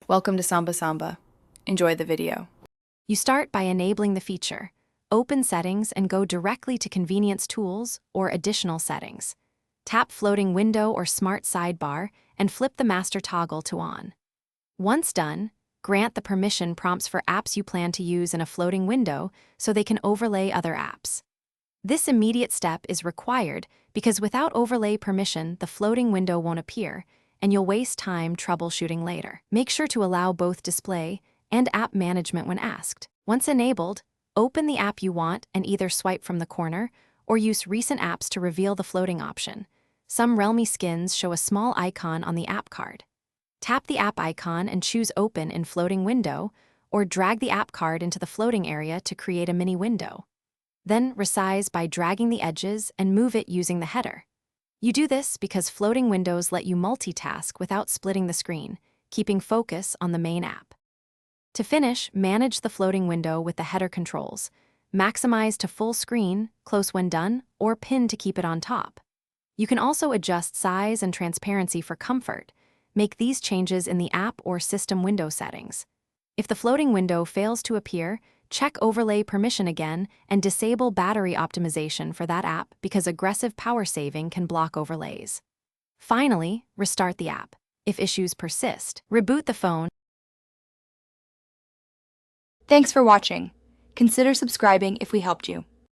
Welcome to Samba Samba. Enjoy the video. You start by enabling the feature. Open Settings and go directly to Convenience Tools or Additional Settings. Tap Floating Window or Smart Sidebar and flip the master toggle to on. Once done, grant the permission prompts for apps you plan to use in a floating window so they can overlay other apps. This immediate step is required because without overlay permission, the floating window won't appear, and you'll waste time troubleshooting later. Make sure to allow both display and app management when asked. Once enabled, open the app you want and either swipe from the corner or use recent apps to reveal the floating option. Some Realme skins show a small icon on the app card. Tap the app icon and choose Open in Floating Window, or drag the app card into the floating area to create a mini window. Then resize by dragging the edges and move it using the header. You do this because floating windows let you multitask without splitting the screen, keeping focus on the main app. To finish, manage the floating window with the header controls. Maximize to full screen, close when done, or pin to keep it on top. You can also adjust size and transparency for comfort. Make these changes in the app or system window settings. If the floating window fails to appear, check overlay permission again and disable battery optimization for that app because aggressive power saving can block overlays. Finally, restart the app. If issues persist, reboot the phone. Thanks for watching. Consider subscribing if we helped you.